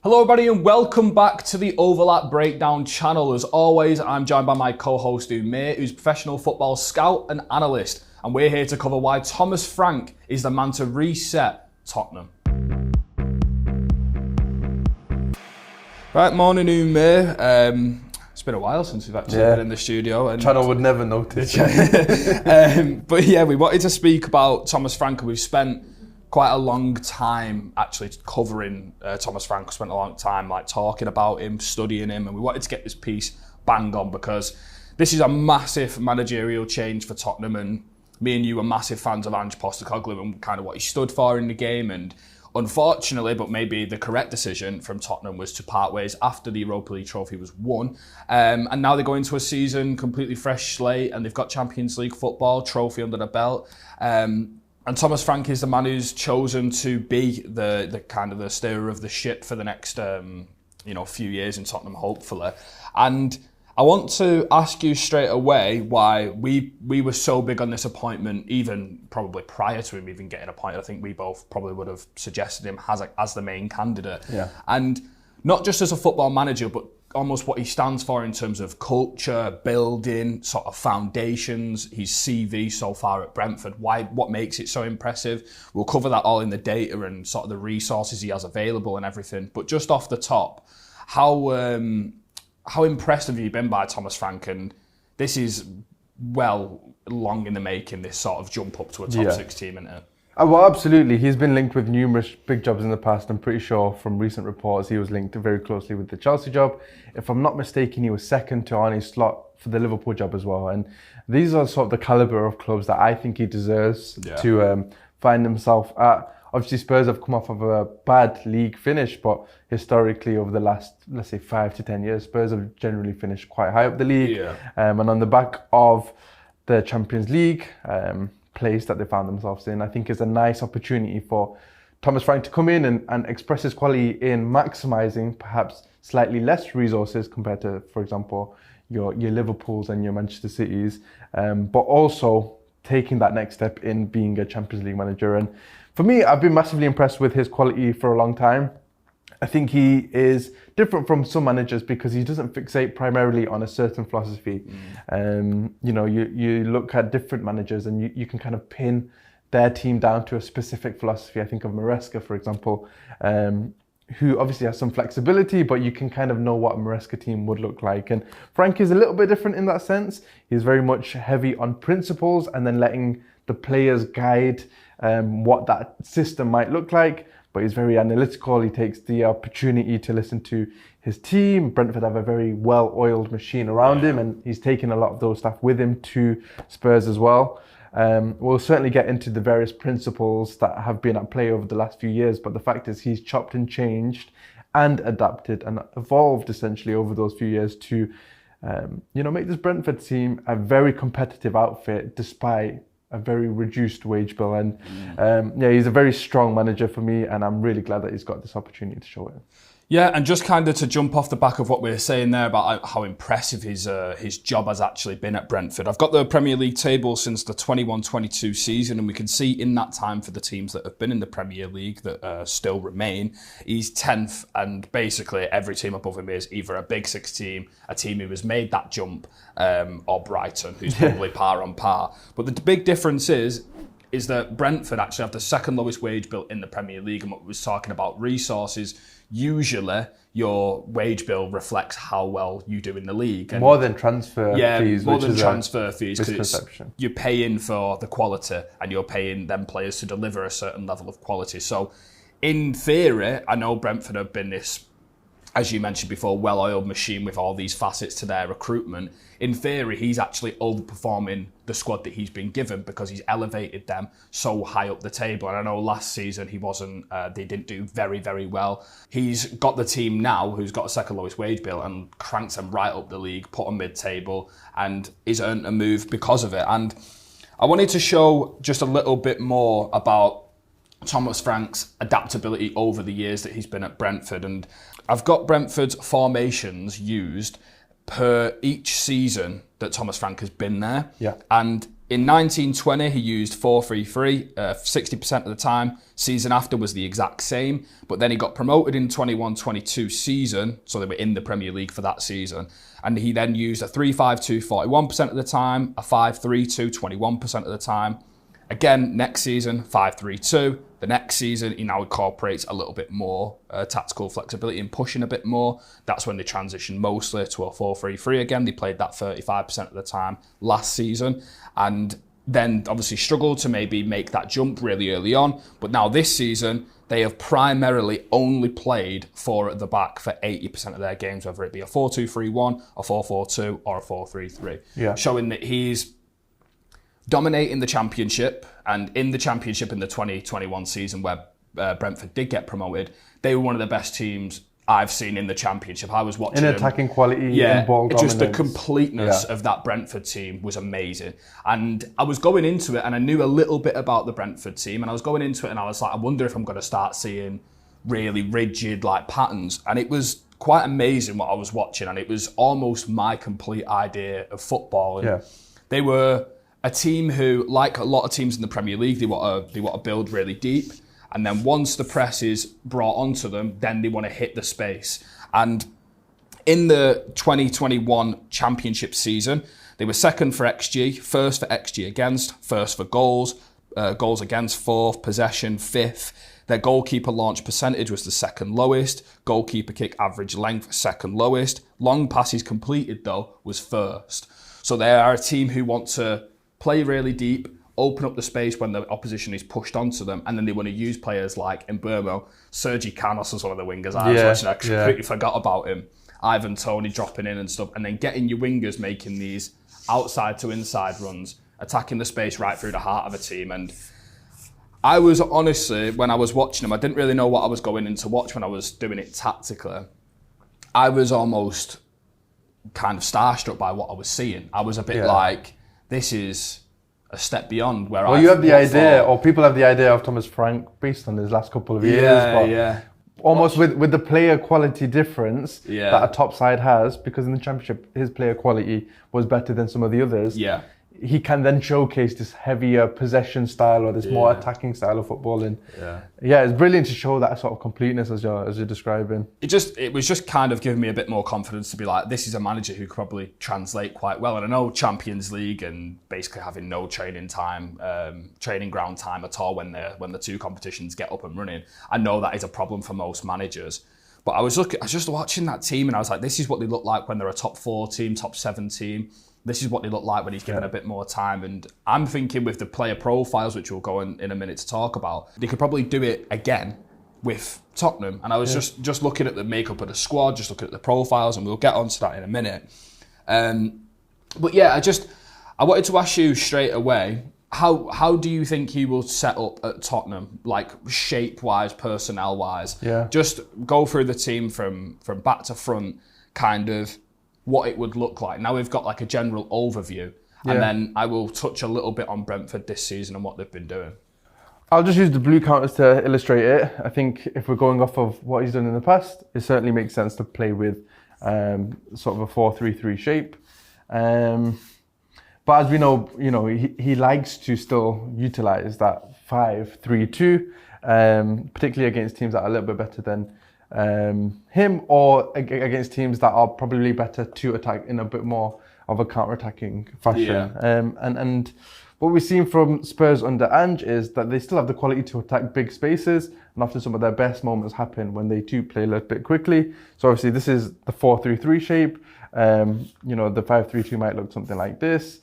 Hello everybody and welcome back to the Overlap Breakdown channel. As always, I'm joined by my co-host Umir, who's a professional football scout and analyst. And we're here to cover why Thomas Frank is the man to reset Tottenham. Right, morning Umir. It's been a while since we've actually been in the studio. And channel would never notice. But yeah, we wanted to speak about Thomas Frank, and we've spent quite a long time actually covering Thomas Frank. We spent a long time talking about him, studying him, and we wanted to get this piece bang on because this is a massive managerial change for Tottenham, and me and you are massive fans of Ange Postecoglou and kind of what he stood for in the game. And unfortunately, but maybe the correct decision from Tottenham was to part ways after the Europa League trophy was won. And now they go into a season completely fresh slate, and they've got Champions League football trophy under the belt. And Thomas Frank is the man who's chosen to be the kind of the steerer of the ship for the next few years in Tottenham, hopefully. And I want to ask you straight away why we were so big on this appointment, even probably prior to him even getting appointed. I think we both probably would have suggested him as the main candidate. Yeah. And not just as a football manager, but almost what he stands for in terms of culture, building, sort of foundations, his CV so far at Brentford, what makes it so impressive. We'll cover that all in the data and sort of the resources he has available and everything. But just off the top, how impressed have you been by Thomas Frank? And this is long in the making, this sort of jump up to a top six team, isn't it? Well, absolutely. He's been linked with numerous big jobs in the past. I'm pretty sure from recent reports he was linked very closely with the Chelsea job. If I'm not mistaken, he was second to Arne Slot for the Liverpool job as well. And these are sort of the calibre of clubs that I think he deserves to find himself at. Obviously, Spurs have come off of a bad league finish, but historically over the last, let's say, 5 to 10 years, Spurs have generally finished quite high up the league. Yeah. And on the back of the Champions League place that they found themselves in, I think is a nice opportunity for Thomas Frank to come in and express his quality in maximising perhaps slightly less resources compared to, for example, your Liverpools and your Manchester Cities, but also taking that next step in being a Champions League manager. And for me, I've been massively impressed with his quality for a long time. I think he is different from some managers because he doesn't fixate primarily on a certain philosophy. You look at different managers and you can kind of pin their team down to a specific philosophy. I think of Maresca, for example, who obviously has some flexibility, but you can kind of know what a Maresca team would look like. And Frank is a little bit different in that sense. He's very much heavy on principles and then letting the players guide what that system might look like. But he's very analytical. He takes the opportunity to listen to his team. Brentford have a very well-oiled machine around him, and he's taken a lot of those stuff with him to Spurs as well. We'll certainly get into the various principles that have been at play over the last few years, but the fact is he's chopped and changed and adapted and evolved essentially over those few years to make this Brentford team a very competitive outfit despite a very reduced wage bill. And he's a very strong manager for me, and I'm really glad that he's got this opportunity to show it. Yeah, and just kind of to jump off the back of what we were saying there about how impressive his job has actually been at Brentford. I've got the Premier League table since the 21-22 season, and we can see in that time for the teams that have been in the Premier League that still remain, he's 10th, and basically every team above him is either a Big Six team, a team who has made that jump, or Brighton, who's probably par on par. But the big difference is that Brentford actually have the second lowest wage bill in the Premier League, and what we was talking about resources, usually your wage bill reflects how well you do in the league. And more than transfer fees, more which than is transfer fees, because you're paying for the quality and you're paying them players to deliver a certain level of quality. So in theory, I know Brentford have been this, as you mentioned before, well-oiled machine with all these facets to their recruitment. In theory, he's actually overperforming the squad that he's been given because he's elevated them so high up the table. And I know last season they didn't do very, very well. He's got the team now who's got a second lowest wage bill and cranks them right up the league, put them mid-table, and he's earned a move because of it. And I wanted to show just a little bit more about Thomas Frank's adaptability over the years that he's been at Brentford. And I've got Brentford's formations used per each season that Thomas Frank has been there. Yeah. And In 1920, he used 4-3-3, 60% of the time. Season after was the exact same, but then he got promoted in 21-22 season, so they were in the Premier League for that season. And he then used a 3-5-2, 41% of the time, a 5-3-2, 21% of the time. Again, next season, 5-3-2. The next season, he now incorporates a little bit more tactical flexibility and pushing a bit more. That's when they transitioned mostly to a 4-3-3 again. They played that 35% of the time last season. And then obviously struggled to maybe make that jump really early on. But now this season, they have primarily only played 4 at the back for 80% of their games, whether it be a 4-2-3-1, a 4-4-2, or a 4-3-3. Yeah. Showing that he's dominating the Championship, and in the Championship in the 2021 season where Brentford did get promoted, they were one of the best teams I've seen in the Championship. I was watching in attacking quality, in ball dominance. Just the completeness of that Brentford team was amazing. And I was going into it, and I knew a little bit about the Brentford team, and I was going into it, and I was like, I wonder if I'm going to start seeing really rigid like patterns. And it was quite amazing what I was watching, and it was almost my complete idea of football. And they were a team who, like a lot of teams in the Premier League, they want to build really deep. And then once the press is brought onto them, then they want to hit the space. And in the 2021 Championship season, they were second for XG, first for XG against, first for goals, goals against fourth, possession fifth. Their goalkeeper launch percentage was the second lowest. Goalkeeper kick average length, second lowest. Long passes completed, though, was first. So they are a team who want to play really deep, open up the space when the opposition is pushed onto them, and then they want to use players like Mbeumo. Sergi Canos was one of the wingers I was watching. I completely forgot about him. Ivan Toney dropping in and stuff, and then getting your wingers making these outside to inside runs, attacking the space right through the heart of a team. And I was honestly, when I was watching them, I didn't really know what I was going in to watch when I was doing it tactically. I was almost kind of starstruck by what I was seeing. I was a bit like, this is a step beyond where you have the idea, or people have the idea of Thomas Frank based on his last couple of years. Almost with the player quality difference that a top side has, because in the Championship, his player quality was better than some of the others. He can then showcase this heavier possession style or this more attacking style of football. And it's brilliant to show that sort of completeness as you're describing. It was just kind of giving me a bit more confidence to be like, this is a manager who could probably translate quite well. And I know Champions League and basically having no training ground time at all when the two competitions get up and running. I know that is a problem for most managers. But I was just watching that team, and I was like, this is what they look like when they're a top 4 team, top 7 team. This is what they look like when he's given a bit more time. And I'm thinking with the player profiles, which we'll go in a minute to talk about, they could probably do it again with Tottenham. And I was just looking at the makeup of the squad, just looking at the profiles, and we'll get onto that in a minute. But yeah, I wanted to ask you straight away, how do you think he will set up at Tottenham, like shape-wise, personnel-wise? Just go through the team from back to front, kind of what it would look like. Now we've got like a general overview, and then I will touch a little bit on Brentford this season and what they've been doing. I'll just use the blue counters to illustrate it. I think if we're going off of what he's done in the past, it certainly makes sense to play with sort of a 4-3-3 shape. But as we know, he likes to still utilise that 5-3-2, particularly against teams that are a little bit better than him, or against teams that are probably better to attack in a bit more of a counter-attacking fashion. And what we've seen from Spurs under Ange is that they still have the quality to attack big spaces, and often some of their best moments happen when they do play a little bit quickly. So obviously this is the 4-3-3 shape. The 5-3-2 might look something like this.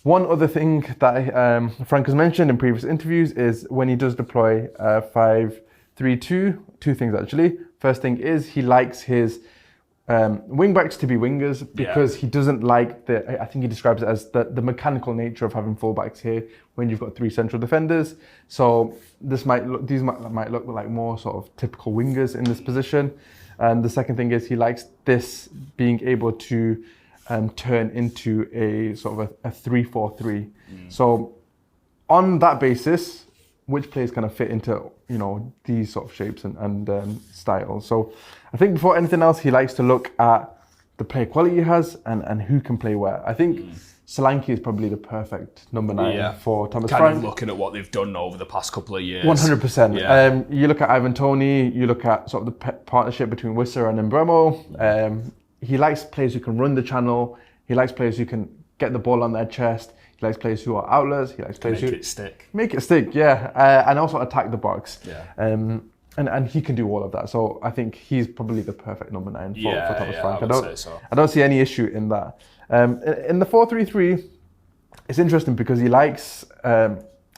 One other thing that Frank has mentioned in previous interviews is when he does deploy 5-3-2, two things actually. First thing is he likes his wing-backs to be wingers because he doesn't like I think he describes it as the mechanical nature of having full-backs here when you've got 3 central defenders. So these might look like more sort of typical wingers in this position. And the second thing is he likes this being able to turn into a sort of a 3-4-3. So on that basis, which players kind of fit into these sort of shapes and styles. So I think before anything else, he likes to look at the player quality he has and who can play where. I think Solanke is probably the perfect number 9 for Thomas Frank. Kind of looking at what they've done over the past couple of years. 100%. Yeah. You look at Ivan Toney, you look at sort of the partnership between Wissa and Mbeumo. He likes players who can run the channel. He likes players who can get the ball on their chest. He likes players who are outlets. He likes players who make it stick. Make it stick, yeah. And also attack the box. Yeah. And he can do all of that. So I think he's probably the perfect number 9 for Thomas Frank. I don't see any issue in that. In the 4-3-3, it's interesting because he likes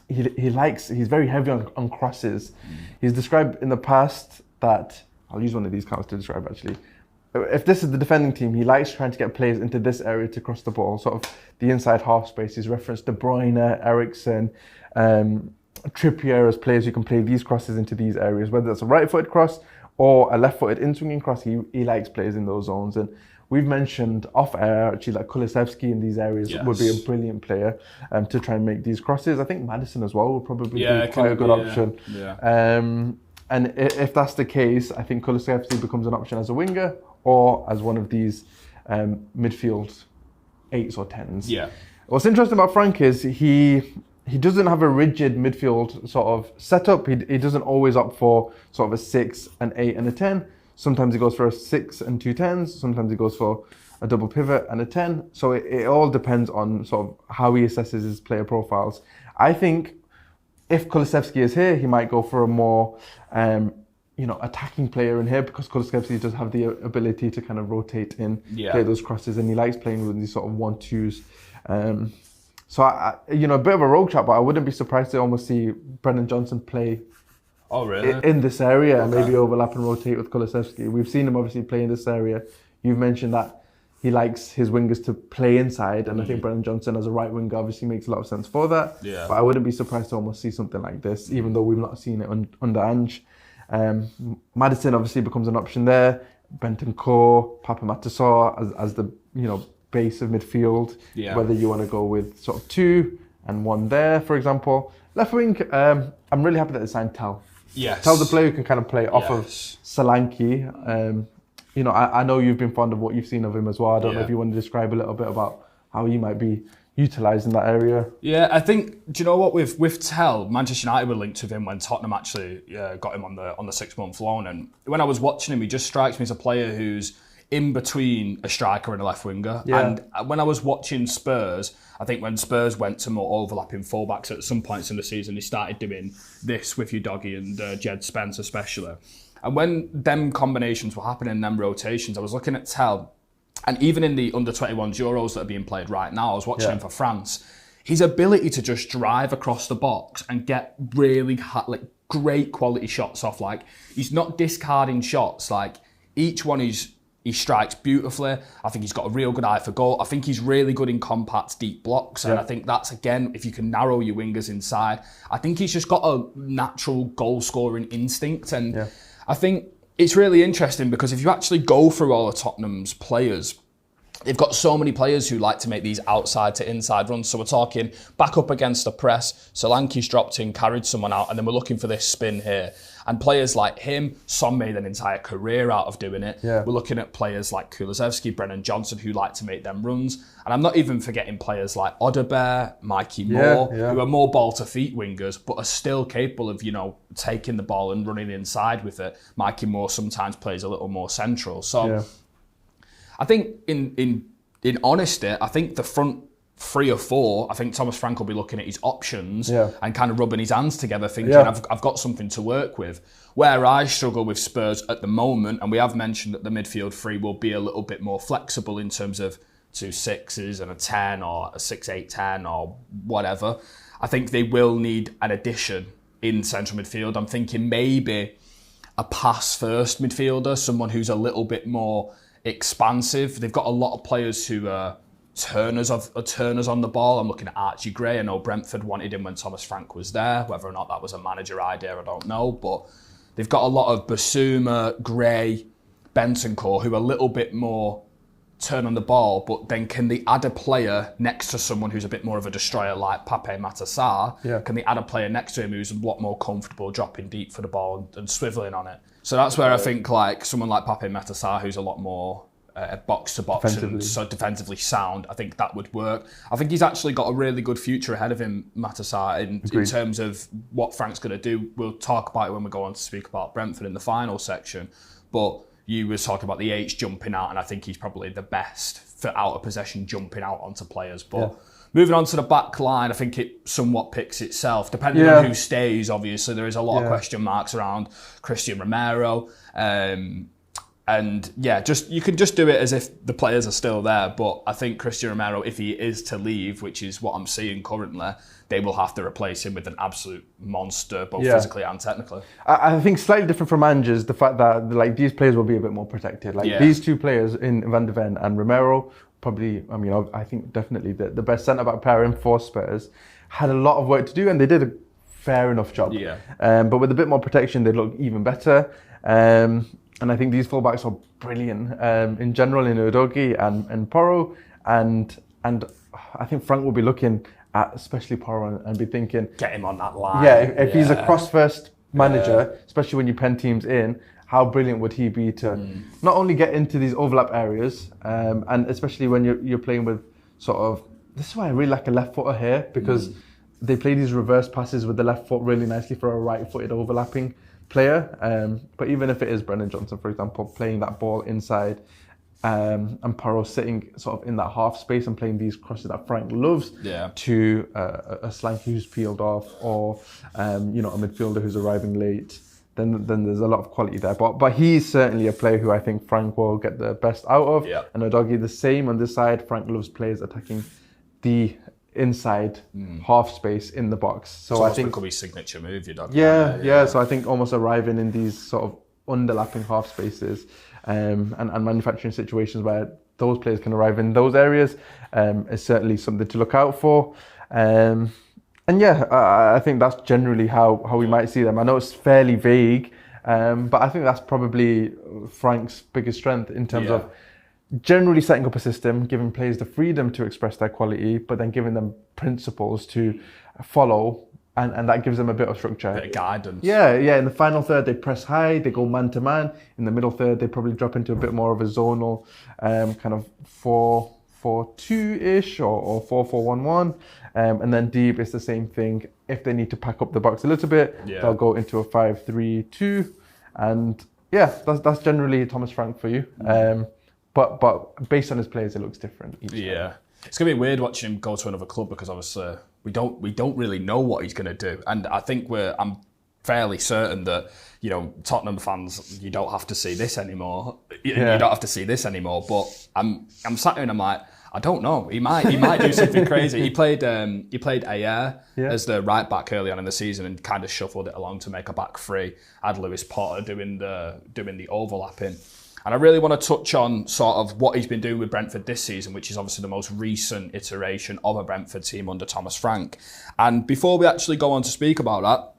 he's very heavy on crosses. He's described in the past that, I'll use one of these cards to describe actually. If this is the defending team, he likes trying to get players into this area to cross the ball, sort of the inside half space. He's referenced De Bruyne, Eriksen, Trippier as players who can play these crosses into these areas, whether that's a right-footed cross or a left-footed in-swinging cross. He likes players in those zones. And we've mentioned off-air, actually, like Kulusevski in these areas would be a brilliant player to try and make these crosses. I think Maddison as well would probably be quite a good option. And if that's the case, I think Kulusevski becomes an option as a winger or as one of these midfield 8s or 10s. Yeah. What's interesting about Frank is he doesn't have a rigid midfield sort of setup. He doesn't always opt for sort of a 6, an 8 and a 10. Sometimes he goes for a 6 and 2 10s. Sometimes he goes for a double pivot and a 10. So it all depends on sort of how he assesses his player profiles. I think if Kulusevski is here, he might go for a more attacking player in here, because Kulusevski does have the ability to kind of rotate in, play those crosses, and he likes playing with these sort of 1-2s. So, a bit of a rogue shot, but I wouldn't be surprised to almost see Brennan Johnson play in this area and maybe overlap and rotate with Kulusevski. We've seen him obviously play in this area. You've mentioned that he likes his wingers to play inside, and I think Brennan Johnson as a right winger obviously makes a lot of sense for that. Yeah. But I wouldn't be surprised to almost see something like this, even though we've not seen it under Ange. Maddison obviously becomes an option there. Bentancur, Papa Matasar as the base of midfield, whether you want to go with sort of 2 and 1 there, for example. Left wing, I'm really happy that they signed Tel. Yes. Tel's a player who can kind of play off of Solanke. I know you've been fond of what you've seen of him as well. I don't know if you want to describe a little bit about how he might be utilised in that area. Yeah, I think, do you know what, with Tel, Manchester United were linked with him when Tottenham actually got him on the 6-month loan. And when I was watching him, he just strikes me as a player who's in between a striker and a left winger. And when I was watching Spurs, I think when Spurs went to more overlapping fullbacks at some points in the season, they started doing this with Udogie and Jed Spence especially. And when them combinations were happening, them rotations, I was looking at Tel, and even in the under-21s Euros that are being played right now, I was watching him for France. His ability to just drive across the box and get really great quality shots off, he's not discarding shots. Each one he strikes beautifully. I think he's got a real good eye for goal. I think he's really good in compact, deep blocks. And I think that's, again, if you can narrow your wingers inside, I think he's just got a natural goal-scoring instinct. And I think it's really interesting because if you actually go through all of Tottenham's players, they've got so many players who like to make these outside to inside runs. So we're talking back up against a press. Solanke's dropped in, carried someone out, and then we're looking for this spin here. And players like him, Son made an entire career out of doing it. We're looking at players like Kulusevski, Brennan Johnson, who like to make them runs. And I'm not even forgetting players like Odobert, Mikey Moore, who are more ball-to-feet wingers, but are still capable of, taking the ball and running inside with it. Mikey Moore sometimes plays a little more central. So I think in honesty, I think the front 3 or 4, I think Thomas Frank will be looking at his options and kind of rubbing his hands together, thinking, I've got something to work with. Where I struggle with Spurs at the moment, and we have mentioned that the midfield 3 will be a little bit more flexible in terms of 2 6s and a 10 or a 6-8-10 or whatever. I think they will need an addition in central midfield. I'm thinking maybe a pass-first midfielder, someone who's a little bit more expansive. They've got a lot of players who are turners on the ball. I'm looking at Archie Gray. I know Brentford wanted him when Thomas Frank was there. Whether or not that was a manager idea, I don't know. But they've got a lot of Basuma, Gray, Bentancur, who are a little bit more turn on the ball, but then can they add a player next to someone who's a bit more of a destroyer like Pape Matar? Can they add a player next to him who's a lot more comfortable dropping deep for the ball and swiveling on it? So that's where I think someone like Pape Matar, who's a lot more box to box and so defensively sound, I think that would work. I think he's actually got a really good future ahead of him, Matasar, in terms of what Frank's going to do. We'll talk about it when we go on to speak about Brentford in the final section. But you were talking about the H jumping out, and I think he's probably the best for out of possession jumping out onto players. But moving on to the back line, I think it somewhat picks itself. Depending on who stays, obviously, there is a lot of question marks around Christian Romero. And you can just do it as if the players are still there. But I think Christian Romero, if he is to leave, which is what I'm seeing currently, they will have to replace him with an absolute monster, both physically and technically. I think slightly different from Ange is the fact that like these players will be a bit more protected. Like these two players in Van de Ven and Romero, probably, I think definitely the best centre-back pairing for Spurs, had a lot of work to do, and they did a fair enough job. But with a bit more protection, they look even better. And I think these fullbacks are brilliant in general in Udogie and Porro. And I think Frank will be looking at especially Porro and be thinking, get him on that line. If he's a cross-first manager, especially when you pen teams in, how brilliant would he be to not only get into these overlap areas, and especially when you're playing with sort of, this is why I really like a left footer here, because they play these reverse passes with the left foot really nicely for a right-footed overlapping player. But even if it is Brennan Johnson, for example, playing that ball inside, and Porro sitting sort of in that half space and playing these crosses that Frank loves to a slanky who's peeled off, or a midfielder who's arriving late, then there's a lot of quality there. But he's certainly a player who I think Frank will get the best out of. And Udogie the same on this side. Frank loves players attacking the inside half space in the box. So I think it could be signature move, So I think almost arriving in these sort of underlapping half spaces and manufacturing situations where those players can arrive in those areas is certainly something to look out for. I think that's generally how we might see them. I know it's fairly vague, but I think that's probably Frank's biggest strength in terms of generally setting up a system, giving players the freedom to express their quality, but then giving them principles to follow, and that gives them a bit of structure. A bit of guidance. In the final third, they press high, they go man-to-man. In the middle third, they probably drop into a bit more of a zonal kind of 4-4-2-ish or 4-4-1-1. And then deep, it's the same thing. If they need to pack up the box a little bit, they'll go into a 5-3-2. And that's generally Thomas Frank for you. But based on his players, it looks different each time. It's going to be weird watching him go to another club, because obviously we don't really know what he's going to do. And I think I'm fairly certain that, Tottenham fans, you don't have to see this anymore. You don't have to see this anymore. But I'm sat here and I'm like, I don't know. He might do something crazy. He played Ayer as the right back early on in the season and kind of shuffled it along to make a back three. Had Lewis Potter doing the overlapping. And I really want to touch on sort of what he's been doing with Brentford this season, which is obviously the most recent iteration of a Brentford team under Thomas Frank. And before we actually go on to speak about that,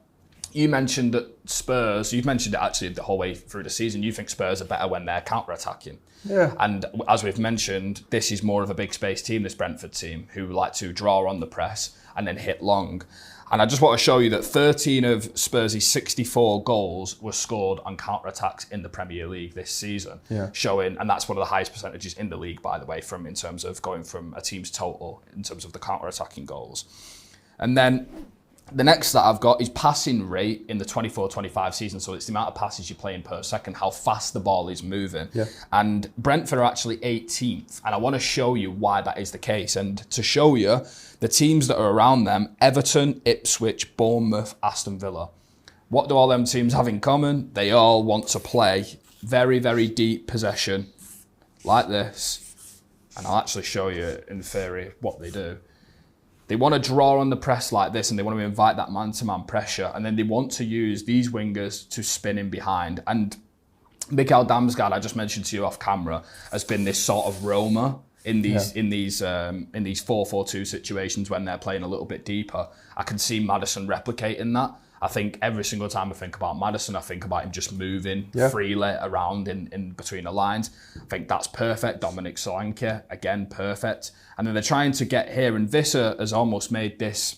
you mentioned that Spurs, you've mentioned it actually the whole way through the season, you think Spurs are better when they're counter-attacking. And as we've mentioned, this is more of a big space team, this Brentford team, who like to draw on the press and then hit long. And I just want to show you that 13 of Spurs' 64 goals were scored on counter-attacks in the Premier League this season. Showing, and that's one of the highest percentages in the league, by the way, in terms of going from a team's total, in terms of the counter-attacking goals. And then the next stat I've got is passing rate in the 24-25 season. So it's the amount of passes you're playing per second, how fast the ball is moving. And Brentford are actually 18th. And I want to show you why that is the case. And to show you, the teams that are around them, Everton, Ipswich, Bournemouth, Aston Villa. What do all them teams have in common? They all want to play very, very deep possession like this. And I'll actually show you in theory what they do. They want to draw on the press like this, and they want to invite that man-to-man pressure, and then they want to use these wingers to spin in behind. And Mikael Damsgaard, I just mentioned to you off camera, has been this sort of roamer in these 4-4-2 situations when they're playing a little bit deeper. I can see Maddison replicating that. I think every single time I think about Maddison, I think about him just moving freely around in between the lines. I think that's perfect. Dominic Solanke, again, perfect. And then they're trying to get here, and Visser has almost made this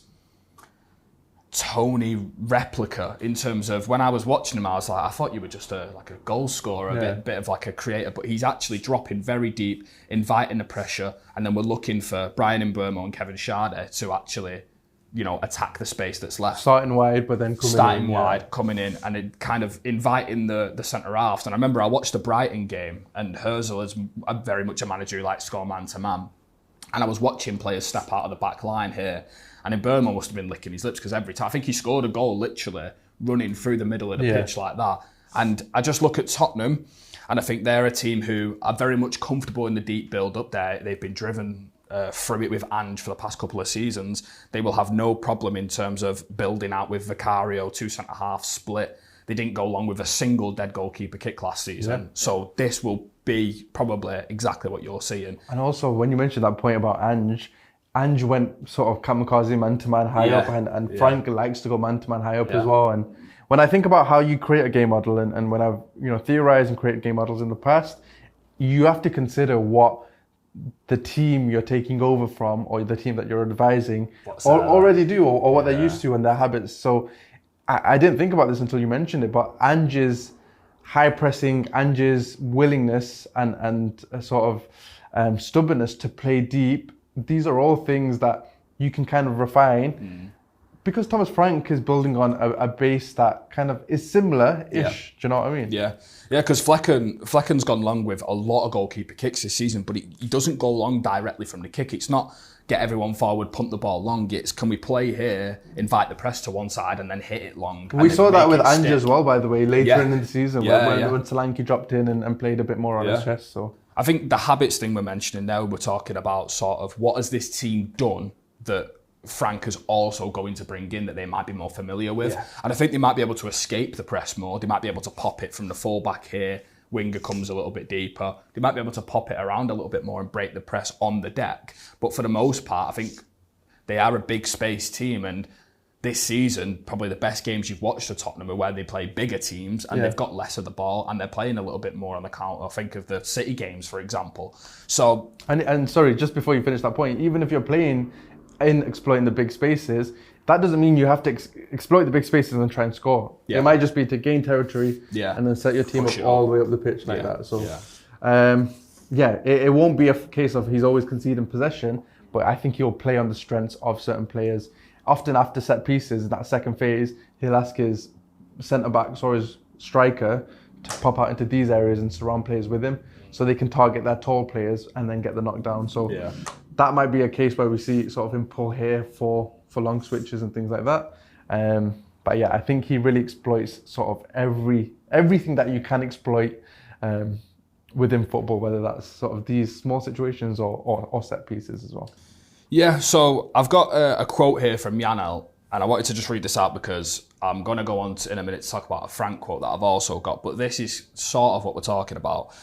Tony replica in terms of when I was watching him, I was like, I thought you were just a goal scorer, a bit of like a creator, but he's actually dropping very deep, inviting the pressure, and then we're looking for Brian Mbeumo and Kevin Schade to actually, attack the space that's left. Starting wide, but then coming in, and it kind of inviting the centre halves. And I remember I watched the Brighton game, and Herzl is very much a manager who likes to score man to man. And I was watching players step out of the back line here, and Mbeumo must have been licking his lips because every time, I think he scored a goal literally running through the middle of the pitch like that. And I just look at Tottenham, and I think they're a team who are very much comfortable in the deep build-up there. They've been driven through it with Ange for the past couple of seasons. They will have no problem in terms of building out with Vicario, 2 centre-halves split. They didn't go along with a single dead goalkeeper kick last season. So this will be probably exactly what you're seeing. And also, when you mentioned that point about Ange went sort of kamikaze man-to-man high up, and Frank likes to go man-to-man high up as well. And when I think about how you create a game model, and when I've theorized and created game models in the past, you have to consider what the team you're taking over from, or the team that you're advising, already do, or what they're used to and their habits. So I didn't think about this until you mentioned it, but Ange's high pressing, Ange's willingness and a sort of stubbornness to play deep, these are all things that you can kind of refine because Thomas Frank is building on a base that kind of is similar-ish. Do you know what I mean? Yeah, because Flecken's gone long with a lot of goalkeeper kicks this season, but he doesn't go long directly from the kick. It's not get everyone forward, punt the ball long. It's can we play here, invite the press to one side and then hit it long. We saw that with Ange as well, by the way, later in the season when Solanke dropped in and played a bit more on his chest. So I think the habits thing we're mentioning now, we're talking about sort of what has this team done that Frank is also going to bring in that they might be more familiar with. And I think they might be able to escape the press more. They might be able to pop it from the full-back here. Winger comes a little bit deeper. They might be able to pop it around a little bit more and break the press on the deck. But for the most part, I think they are a big space team. And this season, probably the best games you've watched of Tottenham are where they play bigger teams and they've got less of the ball and they're playing a little bit more on the counter. Think of the City games, for example. So, and sorry, just before you finish that point, even if you're playing in exploiting the big spaces, that doesn't mean you have to exploit the big spaces and try and score. It might just be to gain territory and then set your team up all the way up the pitch like that. So, it won't be a case of he's always conceding possession, but I think he'll play on the strengths of certain players. Often after set pieces, in that second phase, he'll ask his centre-backs or his striker to pop out into these areas and surround players with him so they can target their tall players and then get the knockdown. So that might be a case where we see sort of him pull here for long switches and things like that. But I think he really exploits sort of everything that you can exploit within football, whether that's sort of these small situations or set pieces as well. Yeah, so I've got a quote here from Janel, and I wanted to just read this out because I'm going to go on in a minute to talk about a Frank quote that I've also got, but this is sort of what we're talking about.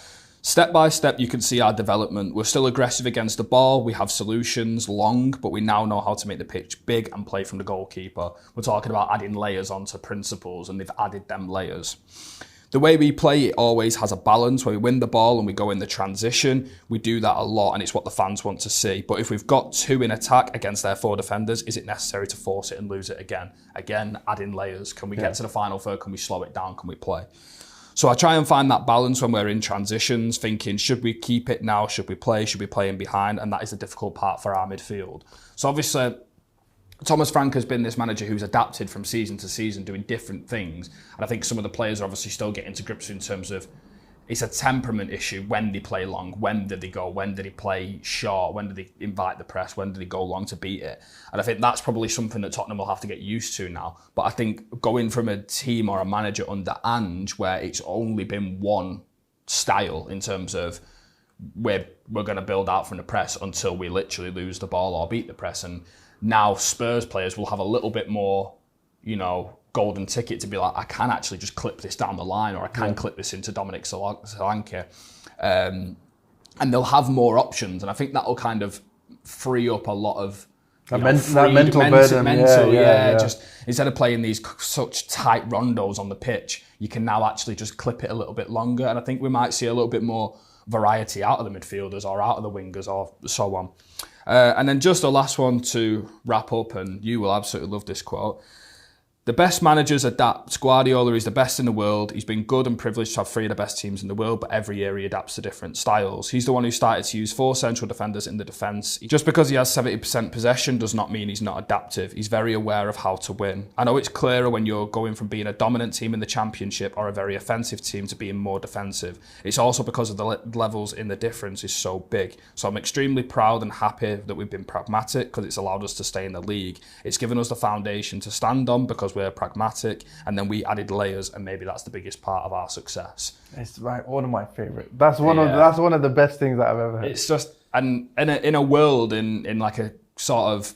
Step by step, you can see our development. We're still aggressive against the ball. We have solutions long, but we now know how to make the pitch big and play from the goalkeeper. We're talking about adding layers onto principles, and they've added them layers. The way we play, it always has a balance where we win the ball and we go in the transition. We do that a lot, and it's what the fans want to see. But if we've got two in attack against their four defenders, is it necessary to force it and lose it again? Again, adding layers. Can we get to the final third? Can we slow it down? Can we play? So I try and find that balance when we're in transitions, thinking, should we keep it now? Should we play? Should we play in behind? And that is the difficult part for our midfield. So obviously, Thomas Frank has been this manager who's adapted from season to season, doing different things. And I think some of the players are obviously still getting to grips in terms of it's a temperament issue. When they play long, when did they go? When did he play short? When did they invite the press? When did he go long to beat it? And I think that's probably something that Tottenham will have to get used to now. But I think going from a team or a manager under Ange, where it's only been one style in terms of we're going to build out from the press until we literally lose the ball or beat the press. And now Spurs players will have a little bit more, golden ticket to be like, I can actually just clip this down the line, or I can clip this into Dominic Solanke. And they'll have more options. And I think that'll kind of free up a lot of that mental burden. Just instead of playing these such tight rondos on the pitch, you can now actually just clip it a little bit longer. And I think we might see a little bit more variety out of the midfielders or out of the wingers or so on. And then just the last one to wrap up, and you will absolutely love this quote. The best managers adapt. Guardiola is the best in the world. He's been good and privileged to have 3 of the best teams in the world, but every year he adapts to different styles. He's the one who started to use 4 central defenders in the defence. Just because he has 70% possession does not mean he's not adaptive. He's very aware of how to win. I know it's clearer when you're going from being a dominant team in the Championship or a very offensive team to being more defensive. It's also because of the levels in the difference is so big. So I'm extremely proud and happy that we've been pragmatic because it's allowed us to stay in the league. It's given us the foundation to stand on because we're pragmatic, and then we added layers, and maybe that's the biggest part of our success. It's one of my favourite. That's one of the best things that I've ever heard. It's just, and in a world in like a sort of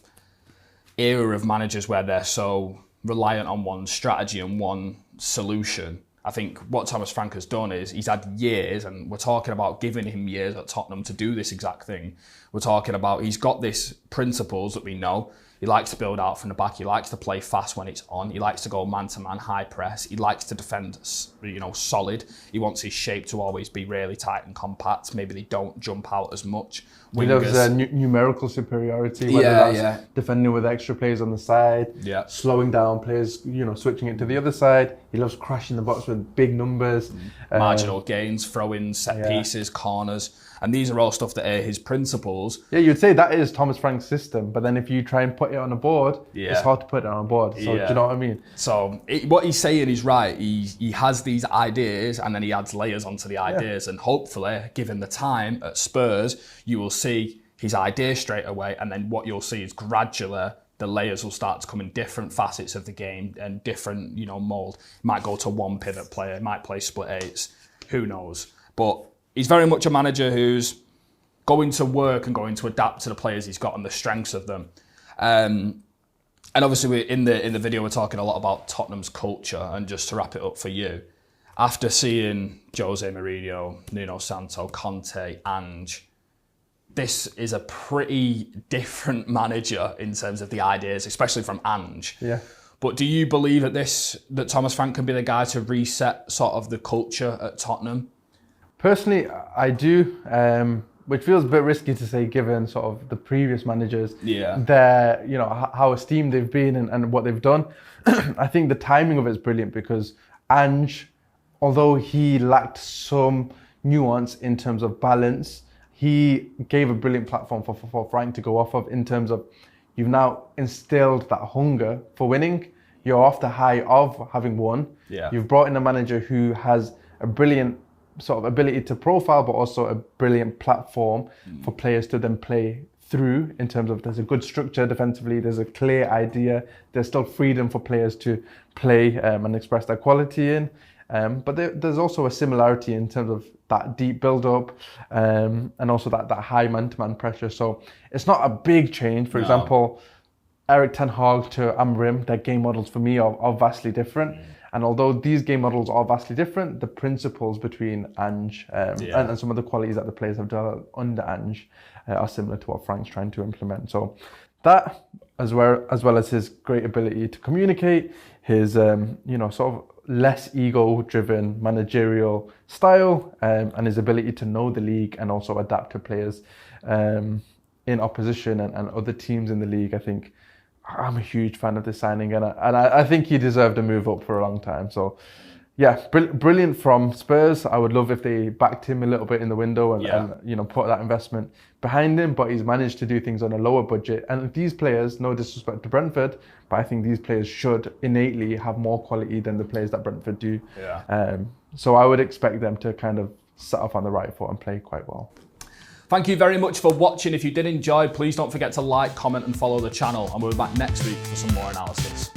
era of managers where they're so reliant on one strategy and one solution, I think what Thomas Frank has done is he's had years, and we're talking about giving him years at Tottenham to do this exact thing. We're talking about he's got these principles that we know. He likes to build out from the back. He likes to play fast when it's on. He likes to go man-to-man, high press. He likes to defend, solid. He wants his shape to always be really tight and compact. Maybe they don't jump out as much. He loves numerical superiority, whether that's defending with extra players on the side, slowing down players, switching it to the other side. He loves crashing the box with big numbers. Marginal gains, throw-ins, set pieces, corners. And these are all stuff that are his principles. Yeah, you'd say that is Thomas Frank's system, but then if you try and put it on a board, it's hard to put it on a board. So do you know what I mean? So what he's saying is right. He has these ideas, and then he adds layers onto the ideas. And hopefully, given the time at Spurs, you will see his idea straight away. And then what you'll see is gradually the layers will start to come in different facets of the game and different, mould. He might go to one pivot player. He might play split 8s. Who knows? But he's very much a manager who's going to work and going to adapt to the players he's got and the strengths of them. And obviously, in the video, we're talking a lot about Tottenham's culture. And just to wrap it up for you, after seeing Jose Mourinho, Nuno Santo, Conte, Ange, this is a pretty different manager in terms of the ideas, especially from Ange. Yeah. But do you believe that Thomas Frank can be the guy to reset sort of the culture at Tottenham? Personally, I do, which feels a bit risky to say given sort of the previous managers, their, how esteemed they've been and what they've done. I think the timing of it is brilliant because Ange, although he lacked some nuance in terms of balance, he gave a brilliant platform for Frank to go off of in terms of you've now instilled that hunger for winning. You're off the high of having won. Yeah. You've brought in a manager who has a brilliant sort of ability to profile, but also a brilliant platform for players to then play through in terms of there's a good structure defensively, there's a clear idea, there's still freedom for players to play and express their quality in. But there's also a similarity in terms of that deep build-up and also that high man-to-man pressure. So it's not a big change. For example, Erik Ten Hag to Amorim, their game models for me are vastly different. And although these game models are vastly different, the principles between Ange and some of the qualities that the players have developed under Ange are similar to what Frank's trying to implement. So that, as well as his great ability to communicate, his sort of less ego-driven managerial style, and his ability to know the league and also adapt to players in opposition and other teams in the league, I think I'm a huge fan of this signing, and I think he deserved a move up for a long time. So, yeah, brilliant from Spurs. I would love if they backed him a little bit in the window and put that investment behind him. But he's managed to do things on a lower budget. And these players, no disrespect to Brentford, but I think these players should innately have more quality than the players that Brentford do. Yeah. So I would expect them to kind of set off on the right foot and play quite well. Thank you very much for watching. If you did enjoy, please don't forget to like, comment and follow the channel. And we'll be back next week for some more analysis.